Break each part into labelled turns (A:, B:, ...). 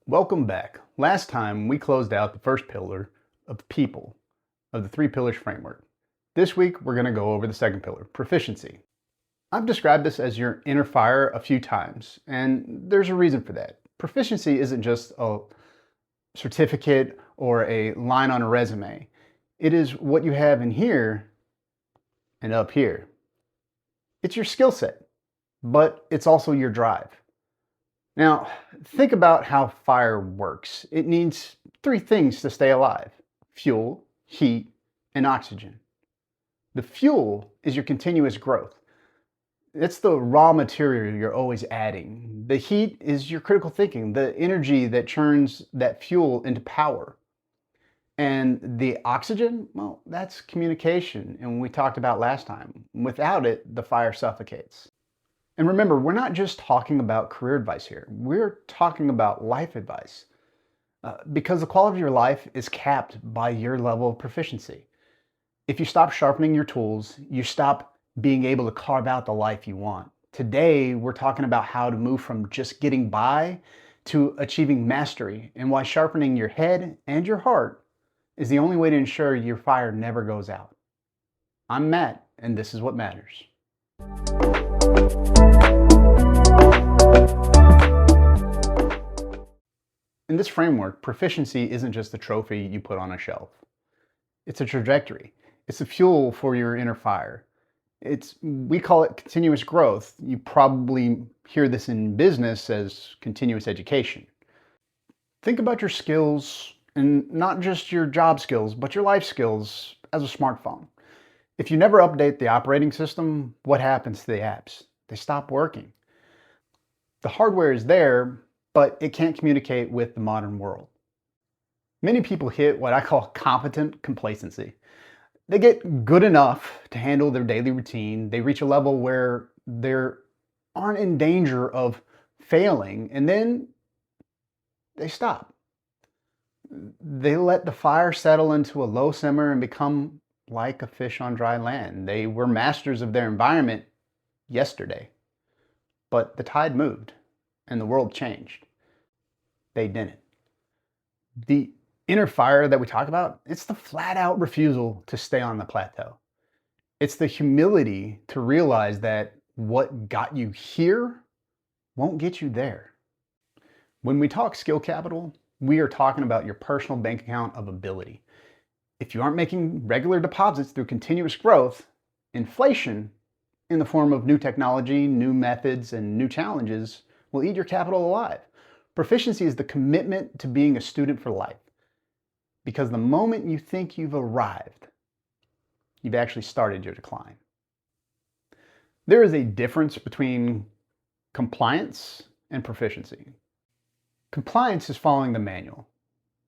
A: Welcome back. Last time we closed out the first pillar of people of the three pillars framework. This week we're going to go over the second pillar, proficiency. I've described this as your inner fire a few times, and there's a reason for that. Proficiency isn't just a certificate or a line on a resume. It is what you have in here and up here. It's your skill set, but it's also your drive. Now, think about how fire works. It needs three things to stay alive: fuel, heat, and oxygen. The fuel is your continuous growth. It's the raw material you're always adding. The heat is your critical thinking, the energy that churns that fuel into power. And the oxygen, well, that's communication, and we talked about last time. Without it, the fire suffocates. And remember, we're not just talking about career advice here. We're talking about life advice. Because the quality of your life is capped by your level of proficiency. If you stop sharpening your tools, you stop being able to carve out the life you want. Today, we're talking about how to move from just getting by to achieving mastery, and why sharpening your head and your heart is the only way to ensure your fire never goes out. I'm Matt, and this is what matters. In this framework, proficiency isn't just a trophy you put on a shelf. It's a trajectory. It's the fuel for your inner fire. We call it continuous growth. You probably hear this in business as continuous education. Think about your skills, and not just your job skills, but your life skills as a smartphone. If you never update the operating system, what happens to the apps? They stop working. The hardware is there, but it can't communicate with the modern world. Many people hit what I call competent complacency. They get good enough to handle their daily routine. They reach a level where they aren't in danger of failing, and then they stop. They let the fire settle into a low simmer and become like a fish on dry land. They were masters of their environment yesterday, but the tide moved and the world changed. They didn't. The inner fire that we talk about, it's the flat out refusal to stay on the plateau. It's the humility to realize that what got you here won't get you there. When we talk skill capital, we are talking about your personal bank account of ability. If you aren't making regular deposits through continuous growth, inflation in the form of new technology, new methods, and new challenges will eat your capital alive. Proficiency is the commitment to being a student for life. Because the moment you think you've arrived, you've actually started your decline. There is a difference between compliance and proficiency. Compliance is following the manual.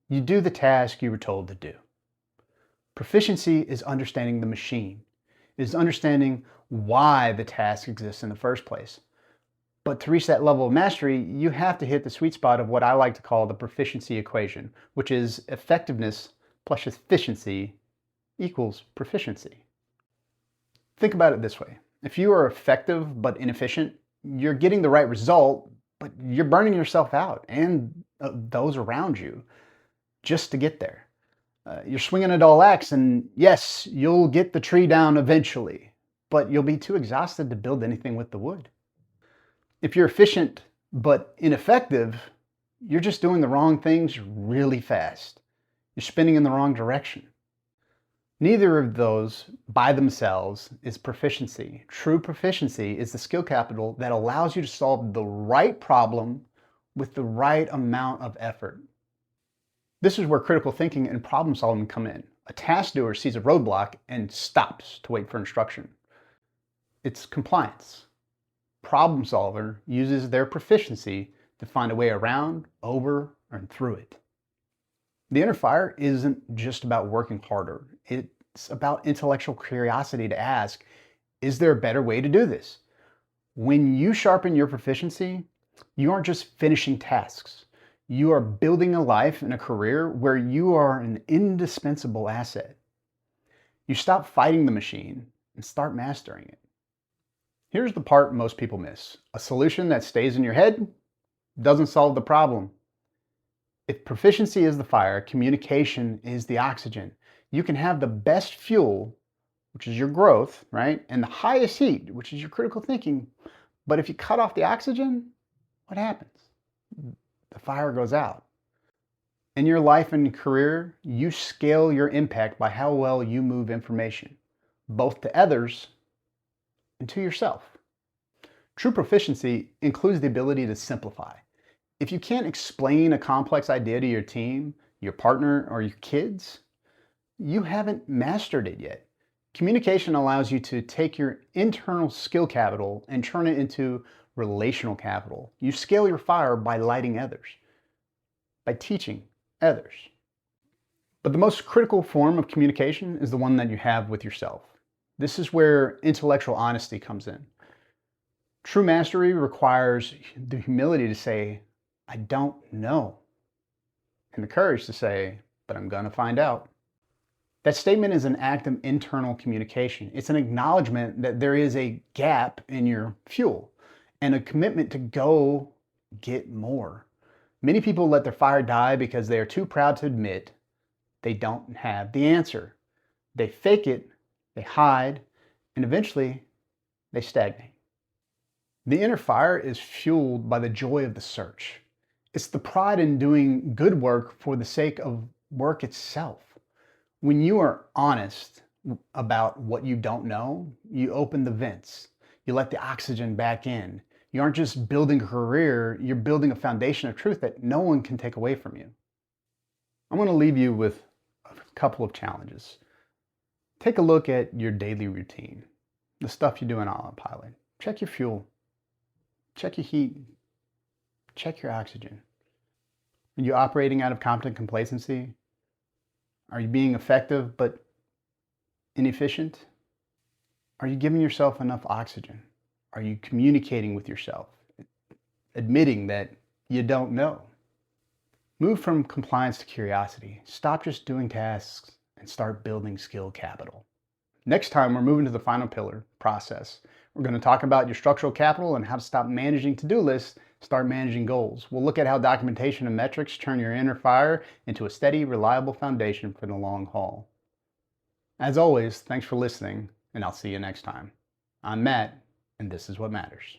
A: You do the task you were told to do. Proficiency is understanding the machine. It is understanding why the task exists in the first place. But to reach that level of mastery, you have to hit the sweet spot of what I like to call the proficiency equation, which is effectiveness plus efficiency equals proficiency. Think about it this way. If you are effective but inefficient, you're getting the right result, but you're burning yourself out and those around you just to get there. You're swinging a dull axe, and yes, you'll get the tree down eventually, but you'll be too exhausted to build anything with the wood. If you're efficient but ineffective, you're just doing the wrong things really fast. You're spinning in the wrong direction. Neither of those by themselves is proficiency. True proficiency is the skill capital that allows you to solve the right problem with the right amount of effort. This is where critical thinking and problem solving come in. A task doer sees a roadblock and stops to wait for instruction. It's compliance. Problem solver uses their proficiency to find a way around, over, and through it. The inner fire isn't just about working harder. It's about intellectual curiosity to ask, is there a better way to do this? When you sharpen your proficiency, you aren't just finishing tasks. You are building a life and a career where you are an indispensable asset. You stop fighting the machine and start mastering it. Here's the part most people miss. A solution that stays in your head doesn't solve the problem. If proficiency is the fire, communication is the oxygen. You can have the best fuel, which is your growth, right? And the highest heat, which is your critical thinking. But if you cut off the oxygen, what happens? The fire goes out. In your life and career, you scale your impact by how well you move information, both to others and to yourself. True proficiency includes the ability to simplify. If you can't explain a complex idea to your team, your partner, or your kids, you haven't mastered it yet. Communication allows you to take your internal skill capital and turn it into relational capital. You scale your fire by lighting others, by teaching others. But the most critical form of communication is the one that you have with yourself. This is where intellectual honesty comes in. True mastery requires the humility to say, I don't know, and the courage to say, but I'm going to find out. That statement is an act of internal communication. It's an acknowledgement that there is a gap in your fuel and a commitment to go get more. Many people let their fire die because they are too proud to admit they don't have the answer. They fake it, they hide, and eventually they stagnate. The inner fire is fueled by the joy of the search. It's the pride in doing good work for the sake of work itself. When you are honest about what you don't know, you open the vents. You let the oxygen back in. You aren't just building a career, you're building a foundation of truth that no one can take away from you. I'm going to leave you with a couple of challenges. Take a look at your daily routine, the stuff you do on autopilot. Check your fuel. Check your heat. Check your oxygen. Are you operating out of competent complacency? Are you being effective but inefficient? Are you giving yourself enough oxygen? Are you communicating with yourself, admitting that you don't know? Move from compliance to curiosity. Stop just doing tasks and start building skill capital. Next time, we're moving to the final pillar, process. We're going to talk about your structural capital and how to stop managing to-do lists, start managing goals. We'll look at how documentation and metrics turn your inner fire into a steady, reliable foundation for the long haul. As always, thanks for listening, and I'll see you next time. I'm Matt, and this is what matters.